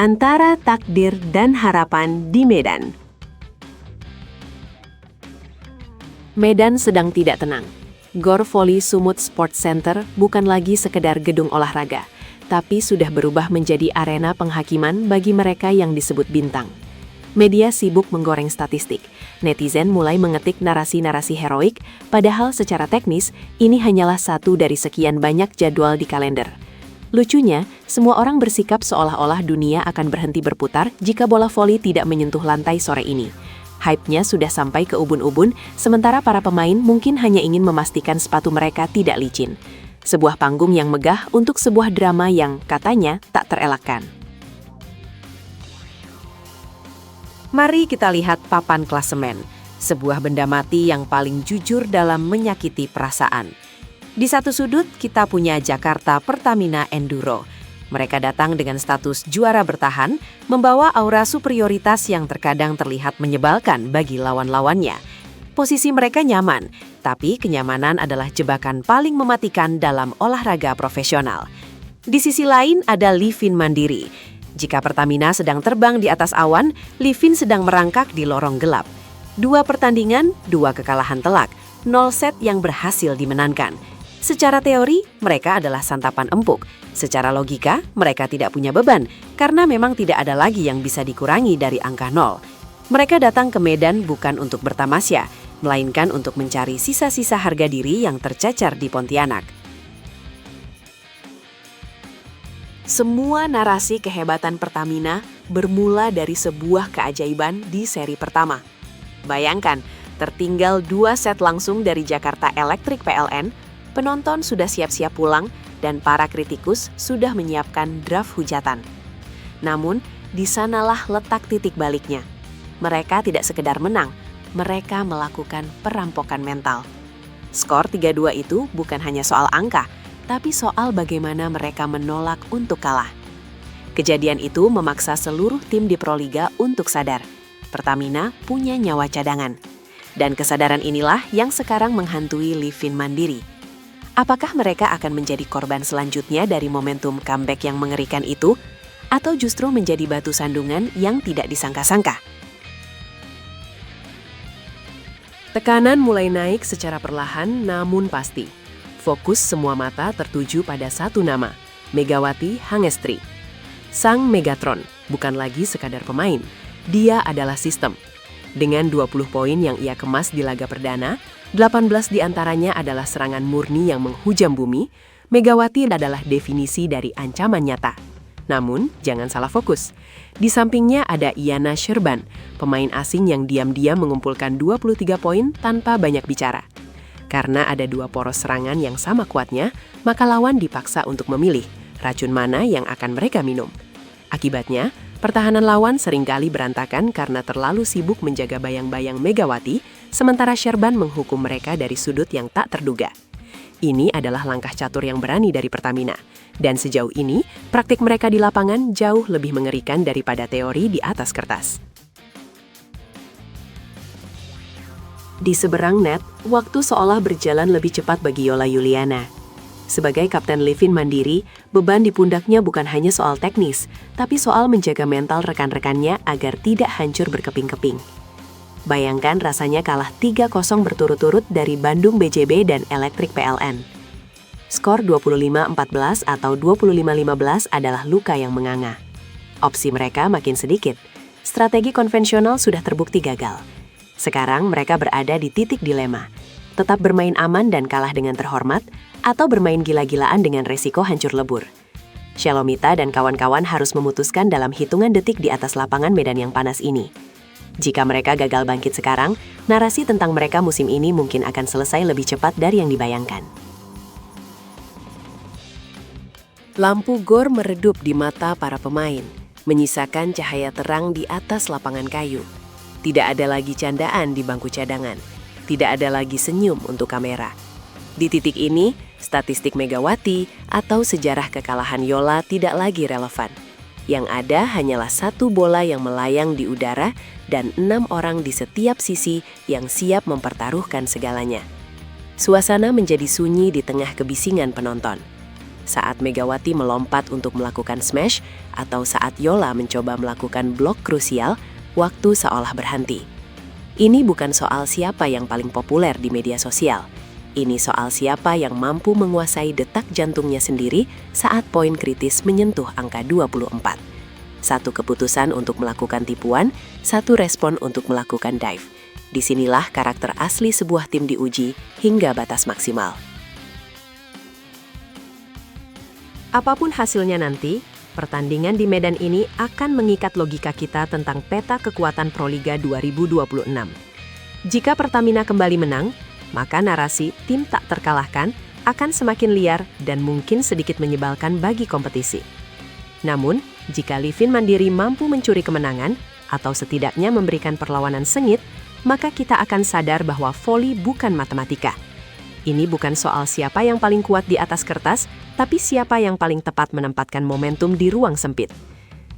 antara takdir dan harapan di Medan. Medan sedang tidak tenang. Gor Voli Sumut Sports Center bukan lagi sekedar gedung olahraga, tapi sudah berubah menjadi arena penghakiman bagi mereka yang disebut bintang. Media sibuk menggoreng statistik. Netizen mulai mengetik narasi-narasi heroik, padahal secara teknis, ini hanyalah satu dari sekian banyak jadwal di kalender. Lucunya, semua orang bersikap seolah-olah dunia akan berhenti berputar jika bola voli tidak menyentuh lantai sore ini. Hype-nya sudah sampai ke ubun-ubun, sementara para pemain mungkin hanya ingin memastikan sepatu mereka tidak licin. Sebuah panggung yang megah untuk sebuah drama yang katanya tak terelakkan. Mari kita lihat papan klasemen, sebuah benda mati yang paling jujur dalam menyakiti perasaan. Di satu sudut, kita punya Jakarta Pertamina Enduro. Mereka datang dengan status juara bertahan, membawa aura superioritas yang terkadang terlihat menyebalkan bagi lawan-lawannya. Posisi mereka nyaman, tapi kenyamanan adalah jebakan paling mematikan dalam olahraga profesional. Di sisi lain ada Livin Mandiri. Jika Pertamina sedang terbang di atas awan, Livin sedang merangkak di lorong gelap. 2 pertandingan, 2 kekalahan telak, 0 set yang berhasil dimenangkan. Secara teori, mereka adalah santapan empuk. Secara logika, mereka tidak punya beban, karena memang tidak ada lagi yang bisa dikurangi dari angka 0. Mereka datang ke Medan bukan untuk bertamasya, melainkan untuk mencari sisa-sisa harga diri yang tercecer di Pontianak. Semua narasi kehebatan Pertamina bermula dari sebuah keajaiban di seri pertama. Bayangkan, tertinggal 2 set langsung dari Jakarta Electric PLN, penonton sudah siap-siap pulang dan para kritikus sudah menyiapkan draft hujatan. Namun, di sanalah letak titik baliknya. Mereka tidak sekedar menang, mereka melakukan perampokan mental. Skor 3-2 itu bukan hanya soal angka, tapi soal bagaimana mereka menolak untuk kalah. Kejadian itu memaksa seluruh tim di Proliga untuk sadar. Pertamina punya nyawa cadangan. Dan kesadaran inilah yang sekarang menghantui Livin Mandiri. Apakah mereka akan menjadi korban selanjutnya dari momentum comeback yang mengerikan itu? Atau justru menjadi batu sandungan yang tidak disangka-sangka? Tekanan mulai naik secara perlahan namun pasti. Fokus semua mata tertuju pada satu nama, Megawati Hangestri. Sang Megatron bukan lagi sekadar pemain, dia adalah sistem. Dengan 20 poin yang ia kemas di laga perdana, 18 diantaranya adalah serangan murni yang menghujam bumi. Megawati adalah definisi dari ancaman nyata. Namun, jangan salah fokus. Di sampingnya ada Iyana Sherban, pemain asing yang diam-diam mengumpulkan 23 poin tanpa banyak bicara. Karena ada 2 poros serangan yang sama kuatnya, maka lawan dipaksa untuk memilih racun mana yang akan mereka minum. Akibatnya, pertahanan lawan seringkali berantakan karena terlalu sibuk menjaga bayang-bayang Megawati, sementara Sherban menghukum mereka dari sudut yang tak terduga. Ini adalah langkah catur yang berani dari Pertamina. Dan sejauh ini, praktik mereka di lapangan jauh lebih mengerikan daripada teori di atas kertas. Di seberang net, waktu seolah berjalan lebih cepat bagi Yola Yuliana. Sebagai kapten Livin Mandiri, beban di pundaknya bukan hanya soal teknis, tapi soal menjaga mental rekan-rekannya agar tidak hancur berkeping-keping. Bayangkan rasanya kalah 3-0 berturut-turut dari Bandung BJB dan Electric PLN. Skor 25-14 atau 25-15 adalah luka yang menganga. Opsi mereka makin sedikit. Strategi konvensional sudah terbukti gagal. Sekarang mereka berada di titik dilema. Tetap bermain aman dan kalah dengan terhormat, atau bermain gila-gilaan dengan resiko hancur lebur. Shalomita dan kawan-kawan harus memutuskan dalam hitungan detik di atas lapangan medan yang panas ini. Jika mereka gagal bangkit sekarang, narasi tentang mereka musim ini mungkin akan selesai lebih cepat dari yang dibayangkan. Lampu gor meredup di mata para pemain, menyisakan cahaya terang di atas lapangan kayu. Tidak ada lagi candaan di bangku cadangan. Tidak ada lagi senyum untuk kamera. Di titik ini, statistik Megawati atau sejarah kekalahan Yola tidak lagi relevan. Yang ada hanyalah 1 bola yang melayang di udara dan 6 orang di setiap sisi yang siap mempertaruhkan segalanya. Suasana menjadi sunyi di tengah kebisingan penonton. saat Megawati melompat untuk melakukan smash atau saat Yola mencoba melakukan blok krusial, waktu seolah berhenti. Ini bukan soal siapa yang paling populer di media sosial. Ini soal siapa yang mampu menguasai detak jantungnya sendiri saat poin kritis menyentuh angka 24. Satu keputusan untuk melakukan tipuan, satu respon untuk melakukan dive. Disinilah karakter asli sebuah tim diuji hingga batas maksimal. Apapun hasilnya nanti, pertandingan di medan ini akan mengikat logika kita tentang peta kekuatan Proliga 2026. Jika Pertamina kembali menang, maka narasi tim tak terkalahkan akan semakin liar dan mungkin sedikit menyebalkan bagi kompetisi. Namun, jika Livin Mandiri mampu mencuri kemenangan atau setidaknya memberikan perlawanan sengit, maka kita akan sadar bahwa voli bukan matematika. Ini bukan soal siapa yang paling kuat di atas kertas, tapi siapa yang paling tepat menempatkan momentum di ruang sempit.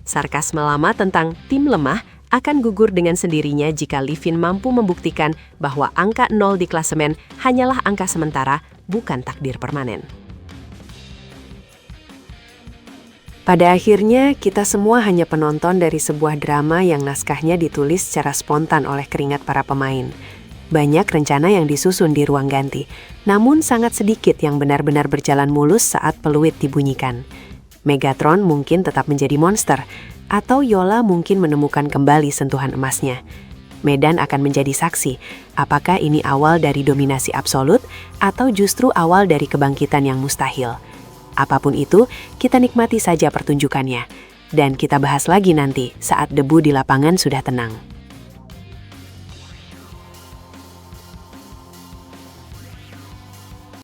Sarkasme lama tentang tim lemah akan gugur dengan sendirinya jika Livin mampu membuktikan bahwa angka 0 di klasemen hanyalah angka sementara, bukan takdir permanen. Pada akhirnya, kita semua hanya penonton dari sebuah drama yang naskahnya ditulis secara spontan oleh keringat para pemain. Banyak rencana yang disusun di ruang ganti, namun sangat sedikit yang benar-benar berjalan mulus saat peluit dibunyikan. Megatron mungkin tetap menjadi monster, atau Yola mungkin menemukan kembali sentuhan emasnya. Medan akan menjadi saksi, apakah ini awal dari dominasi absolut atau justru awal dari kebangkitan yang mustahil. Apapun itu, kita nikmati saja pertunjukannya. Dan kita bahas lagi nanti saat debu di lapangan sudah tenang.